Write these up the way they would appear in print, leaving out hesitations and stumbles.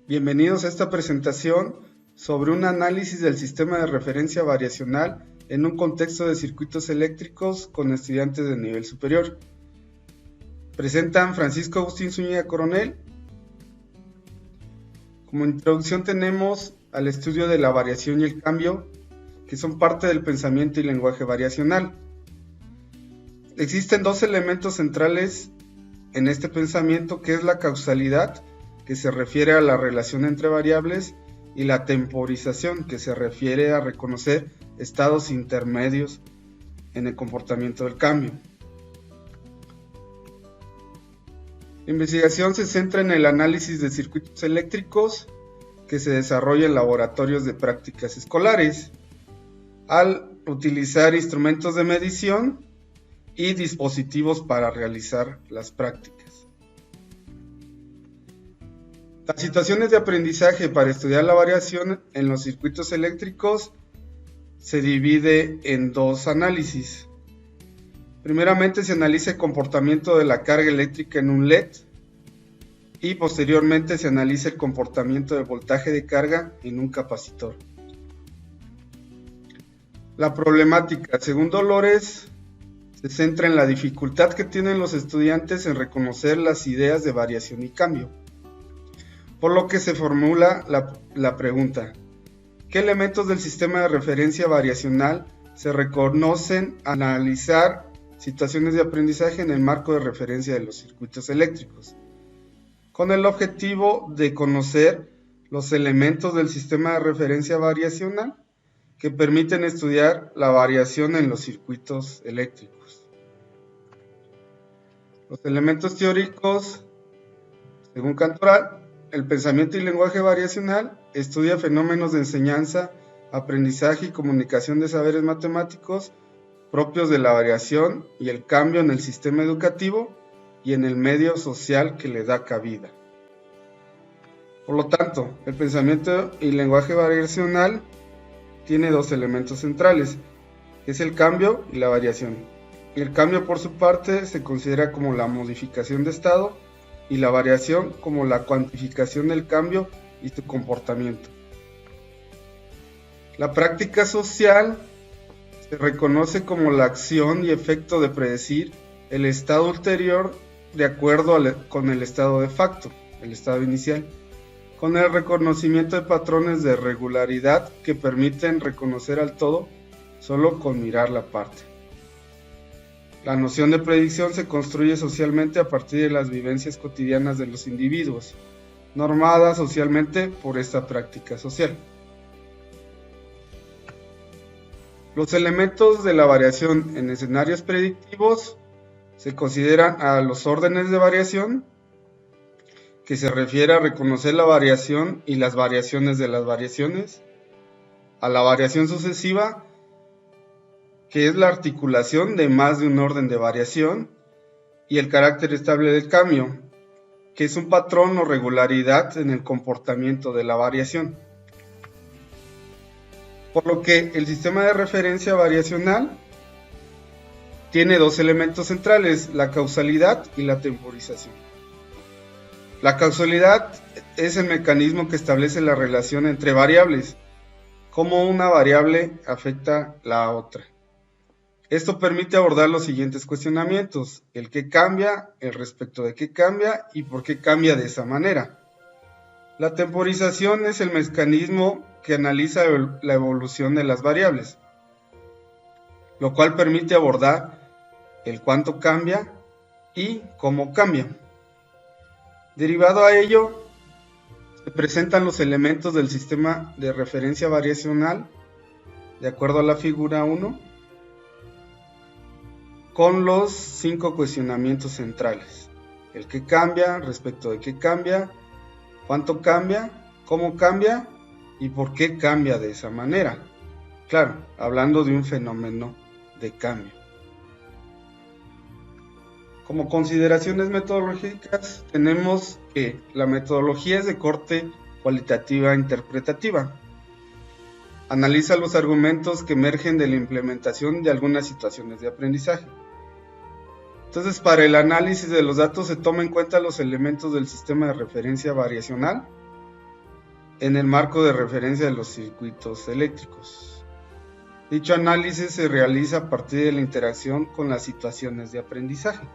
Bienvenidos a esta presentación sobre un análisis del sistema de referencia variacional en un contexto de circuitos eléctricos con estudiantes de nivel superior. Presentan Francisco Agustín Zúñiga Coronel. Como introducción tenemos al estudio de la variación y el cambio, que son parte del pensamiento y lenguaje variacional. Existen dos elementos centrales en este pensamiento, que es la causalidad, que se refiere a la relación entre variables, y la temporización, que se refiere a reconocer estados intermedios en el comportamiento del cambio. La investigación se centra en el análisis de circuitos eléctricos que se desarrolla en laboratorios de prácticas escolares, al utilizar instrumentos de medición y dispositivos para realizar las prácticas. Las situaciones de aprendizaje para estudiar la variación en los circuitos eléctricos se divide en dos análisis. Primeramente se analiza el comportamiento de la carga eléctrica en un LED y posteriormente se analiza el comportamiento del voltaje de carga en un capacitor. La problemática, según Dolores, se centra en la dificultad que tienen los estudiantes en reconocer las ideas de variación y cambio. Por lo que se formula la pregunta: ¿qué elementos del sistema de referencia variacional se reconocen al analizar situaciones de aprendizaje en el marco de referencia de los circuitos eléctricos? Con el objetivo de conocer los elementos del sistema de referencia variacional que permiten estudiar la variación en los circuitos eléctricos. Los elementos teóricos, según Cantoral, el pensamiento y lenguaje variacional estudia fenómenos de enseñanza, aprendizaje y comunicación de saberes matemáticos propios de la variación y el cambio en el sistema educativo y en el medio social que le da cabida. Por lo tanto, el pensamiento y lenguaje variacional tiene dos elementos centrales, que es el cambio y la variación. El cambio, por su parte, se considera como la modificación de estado, y la variación como la cuantificación del cambio y su comportamiento. La práctica social se reconoce como la acción y efecto de predecir el estado ulterior de acuerdo con el estado de facto, el estado inicial, con el reconocimiento de patrones de regularidad que permiten reconocer al todo solo con mirar la parte. La noción de predicción se construye socialmente a partir de las vivencias cotidianas de los individuos, normada socialmente por esta práctica social. Los elementos de la variación en escenarios predictivos se consideran a los órdenes de variación, que se refiere a reconocer la variación y las variaciones de las variaciones, a la variación sucesiva, que es la articulación de más de un orden de variación, y el carácter estable del cambio, que es un patrón o regularidad en el comportamiento de la variación. Por lo que el sistema de referencia variacional tiene dos elementos centrales, la causalidad y la temporización. La causalidad es el mecanismo que establece la relación entre variables, cómo una variable afecta la otra. Esto permite abordar los siguientes cuestionamientos: el qué cambia, el respecto de qué cambia y por qué cambia de esa manera. La temporización es el mecanismo que analiza la evolución de las variables, lo cual permite abordar el cuánto cambia y cómo cambia. Derivado a ello, se presentan los elementos del sistema de referencia variacional, de acuerdo a la figura 1, con los 5 cuestionamientos centrales: el qué cambia, respecto de qué cambia, cuánto cambia, cómo cambia y por qué cambia de esa manera. Claro, hablando de un fenómeno de cambio. Como consideraciones metodológicas, tenemos que la metodología es de corte cualitativa interpretativa. Analiza los argumentos que emergen de la implementación de algunas situaciones de aprendizaje. Entonces, para el análisis de los datos se toma en cuenta los elementos del sistema de referencia variacional, en el marco de referencia de los circuitos eléctricos. Dicho análisis se realiza a partir de la interacción con las situaciones de aprendizaje.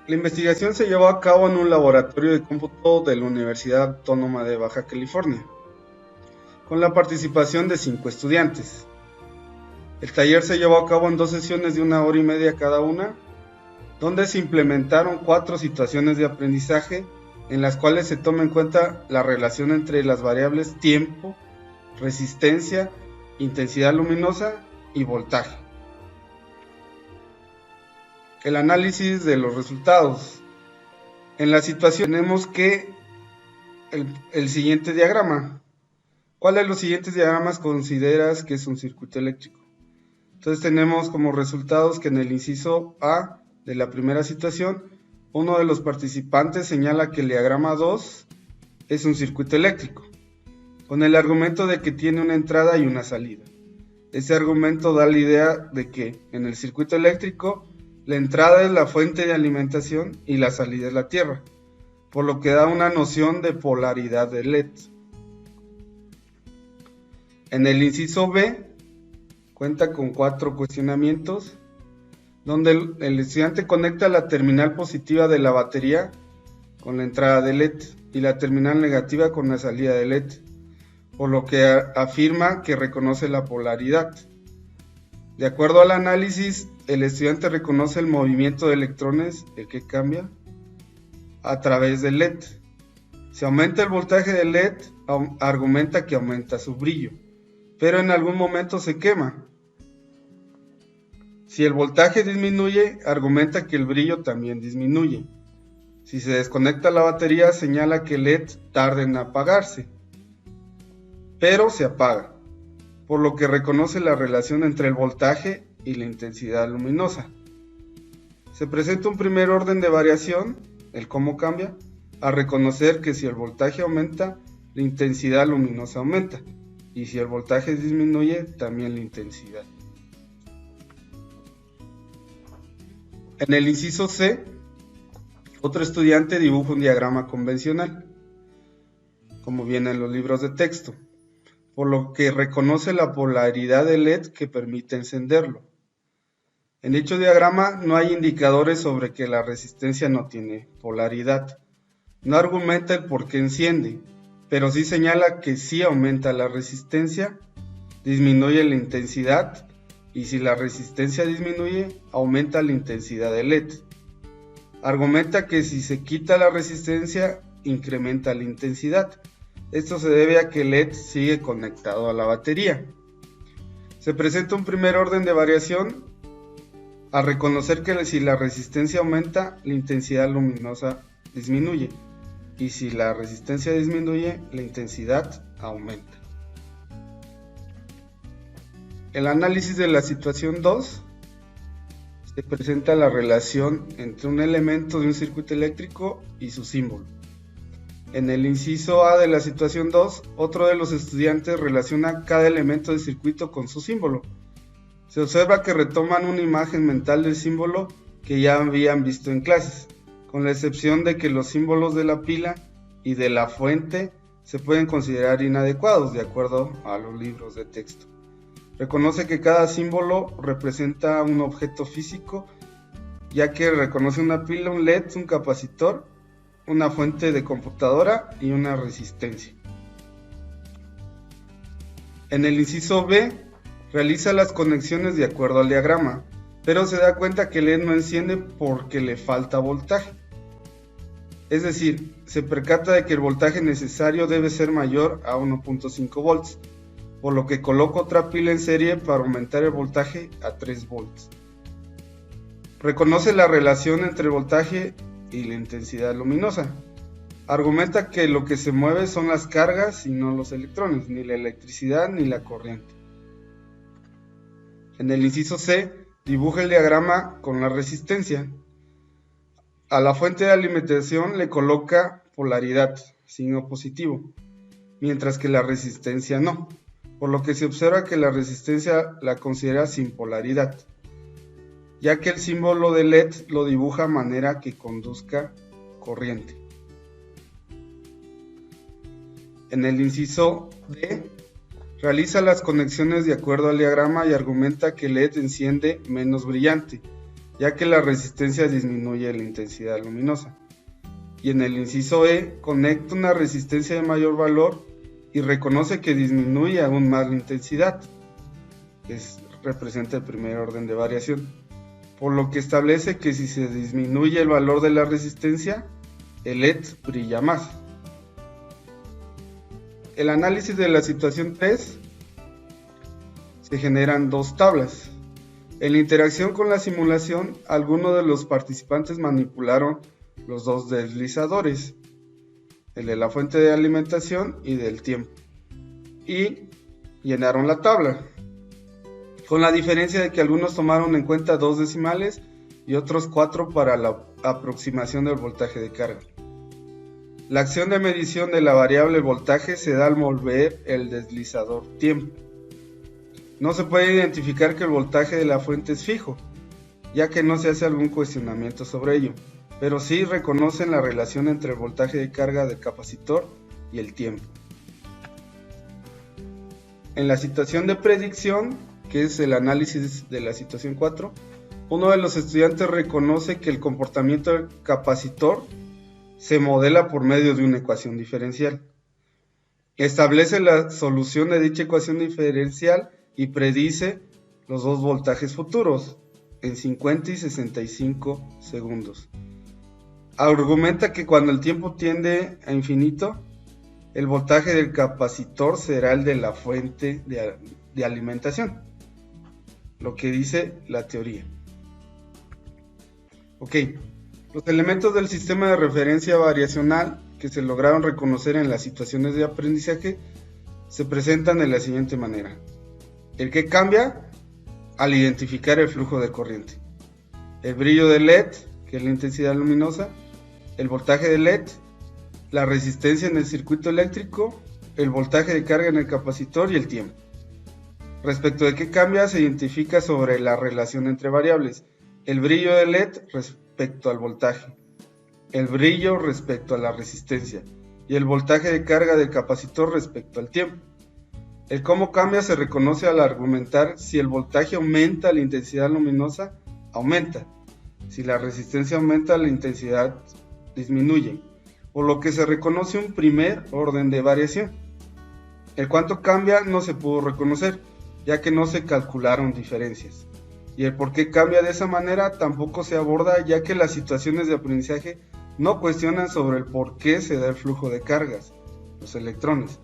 La investigación se llevó a cabo en un laboratorio de cómputo de la Universidad Autónoma de Baja California, con la participación de 5 estudiantes. El taller se llevó a cabo en 2 sesiones de 1 hora y media cada una, donde se implementaron 4 situaciones de aprendizaje en las cuales se toma en cuenta la relación entre las variables tiempo, resistencia, intensidad luminosa y voltaje. El análisis de los resultados. En la situación tenemos que el siguiente diagrama. ¿Cuál de los siguientes diagramas consideras que es un circuito eléctrico? Entonces tenemos como resultados que en el inciso A de la primera situación, uno de los participantes señala que el diagrama 2 es un circuito eléctrico, con el argumento de que tiene una entrada y una salida. Ese argumento da la idea de que en el circuito eléctrico la entrada es la fuente de alimentación y la salida es la tierra, por lo que da una noción de polaridad de LED. En el inciso B cuenta con 4 cuestionamientos, donde el estudiante conecta la terminal positiva de la batería con la entrada de LED y la terminal negativa con la salida de LED, por lo que afirma que reconoce la polaridad. De acuerdo al análisis, el estudiante reconoce el movimiento de electrones, el que cambia, a través del LED. Si aumenta el voltaje del LED, argumenta que aumenta su brillo, pero en algún momento se quema. Si el voltaje disminuye, argumenta que el brillo también disminuye. Si se desconecta la batería, señala que el LED tarda en apagarse, pero se apaga, por lo que reconoce la relación entre el voltaje y la intensidad luminosa. Se presenta un primer orden de variación, el cómo cambia, a reconocer que si el voltaje aumenta, la intensidad luminosa aumenta, y si el voltaje disminuye, también la intensidad. En el inciso C, otro estudiante dibuja un diagrama convencional, como viene en los libros de texto, por lo que reconoce la polaridad del LED que permite encenderlo. En dicho diagrama no hay indicadores sobre que la resistencia no tiene polaridad. No argumenta el por qué enciende, pero sí señala que si aumenta la resistencia, disminuye la intensidad, y si la resistencia disminuye, aumenta la intensidad del LED. Argumenta que si se quita la resistencia, incrementa la intensidad. Esto se debe a que el LED sigue conectado a la batería. Se presenta un primer orden de variación a reconocer que si la resistencia aumenta, la intensidad luminosa disminuye, y si la resistencia disminuye, la intensidad aumenta. El análisis de la situación 2 se presenta la relación entre un elemento de un circuito eléctrico y su símbolo. En el inciso A de la situación 2, otro de los estudiantes relaciona cada elemento del circuito con su símbolo. Se observa que retoman una imagen mental del símbolo que ya habían visto en clases, con la excepción de que los símbolos de la pila y de la fuente se pueden considerar inadecuados de acuerdo a los libros de texto. Reconoce que cada símbolo representa un objeto físico, ya que reconoce una pila, un LED, un capacitor, una fuente de computadora y una resistencia. En el inciso B, realiza las conexiones de acuerdo al diagrama, pero se da cuenta que el LED no enciende porque le falta voltaje. Es decir, se percata de que el voltaje necesario debe ser mayor a 1.5 volts, por lo que coloca otra pila en serie para aumentar el voltaje a 3 volts. Reconoce la relación entre el voltaje y la intensidad luminosa. Argumenta que lo que se mueve son las cargas y no los electrones, ni la electricidad ni la corriente. En el inciso C, dibuja el diagrama con la resistencia. A la fuente de alimentación le coloca polaridad, signo positivo, mientras que la resistencia no, por lo que se observa que la resistencia la considera sin polaridad, ya que el símbolo de LED lo dibuja de manera que conduzca corriente. En el inciso D, realiza las conexiones de acuerdo al diagrama y argumenta que el LED enciende menos brillante, ya que la resistencia disminuye la intensidad luminosa. Y en el inciso E, conecta una resistencia de mayor valor y reconoce que disminuye aún más la intensidad, que representa el primer orden de variación, por lo que establece que si se disminuye el valor de la resistencia, el LED brilla más. El análisis de la situación 3, se generan dos tablas. En la interacción con la simulación, algunos de los participantes manipularon los dos deslizadores, el de la fuente de alimentación y del tiempo, y llenaron la tabla, con la diferencia de que algunos tomaron en cuenta 2 decimales y otros 4 para la aproximación del voltaje de carga. La acción de medición de la variable voltaje se da al mover el deslizador tiempo. No se puede identificar que el voltaje de la fuente es fijo, ya que no se hace algún cuestionamiento sobre ello, pero sí reconocen la relación entre el voltaje de carga del capacitor y el tiempo. En la situación de predicción, que es el análisis de la situación 4, uno de los estudiantes reconoce que el comportamiento del capacitor se modela por medio de una ecuación diferencial. Establece la solución de dicha ecuación diferencial y predice los dos voltajes futuros en 50 y 65 segundos. Argumenta que cuando el tiempo tiende a infinito, el voltaje del capacitor será el de la fuente de alimentación, lo que dice la teoría. Ok, los elementos del sistema de referencia variacional que se lograron reconocer en las situaciones de aprendizaje se presentan de la siguiente manera. El que cambia al identificar el flujo de corriente, el brillo del LED, que es la intensidad luminosa, el voltaje del LED, la resistencia en el circuito eléctrico, el voltaje de carga en el capacitor y el tiempo. Respecto de qué cambia, se identifica sobre la relación entre variables, el brillo del LED respecto al voltaje, el brillo respecto a la resistencia y el voltaje de carga del capacitor respecto al tiempo. El cómo cambia se reconoce al argumentar si el voltaje aumenta, la intensidad luminosa aumenta, si la resistencia aumenta, la intensidad disminuye, por lo que se reconoce un primer orden de variación. El cuánto cambia no se pudo reconocer, ya que no se calcularon diferencias. Y el por qué cambia de esa manera tampoco se aborda, ya que las situaciones de aprendizaje no cuestionan sobre el por qué se da el flujo de cargas, los electrones,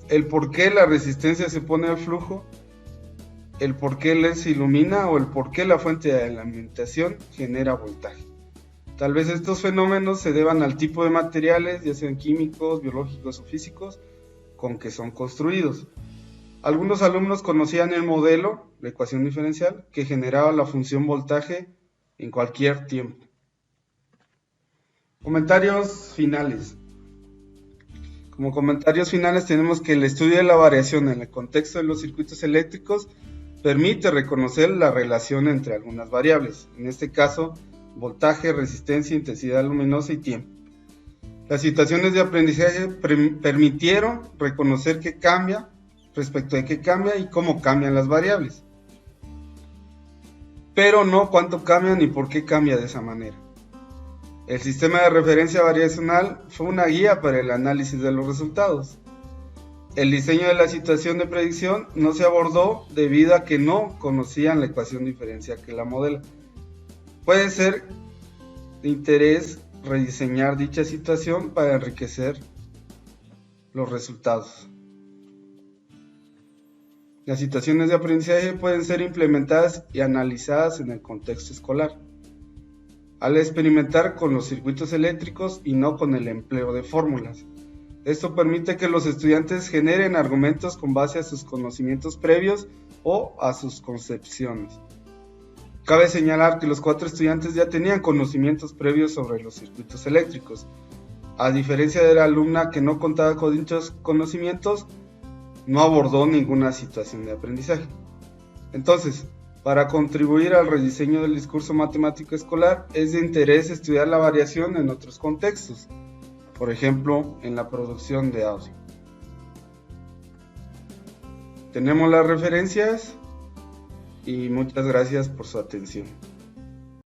el por qué la resistencia se pone al flujo, el por qué LED se ilumina o el por qué la fuente de alimentación genera voltaje. Tal vez estos fenómenos se deban al tipo de materiales, ya sean químicos, biológicos o físicos, con que son construidos. Algunos alumnos conocían el modelo, la ecuación diferencial, que generaba la función voltaje en cualquier tiempo. Comentarios finales. Como comentarios finales tenemos que el estudio de la variación en el contexto de los circuitos eléctricos permite reconocer la relación entre algunas variables, en este caso voltaje, resistencia, intensidad luminosa y tiempo. Las situaciones de aprendizaje permitieron reconocer qué cambia, respecto de qué cambia y cómo cambian las variables, pero no cuánto cambia ni por qué cambia de esa manera. El sistema de referencia variacional fue una guía para el análisis de los resultados. El diseño de la situación de predicción no se abordó debido a que no conocían la ecuación diferencial que la modela. Puede ser de interés rediseñar dicha situación para enriquecer los resultados. Las situaciones de aprendizaje pueden ser implementadas y analizadas en el contexto escolar, al experimentar con los circuitos eléctricos y no con el empleo de fórmulas. Esto permite que los estudiantes generen argumentos con base a sus conocimientos previos o a sus concepciones. Cabe señalar que los 4 estudiantes ya tenían conocimientos previos sobre los circuitos eléctricos. A diferencia de la alumna que no contaba con dichos conocimientos, no abordó ninguna situación de aprendizaje. Entonces, para contribuir al rediseño del discurso matemático escolar, es de interés estudiar la variación en otros contextos, por ejemplo, en la producción de audio. Tenemos las referencias y muchas gracias por su atención.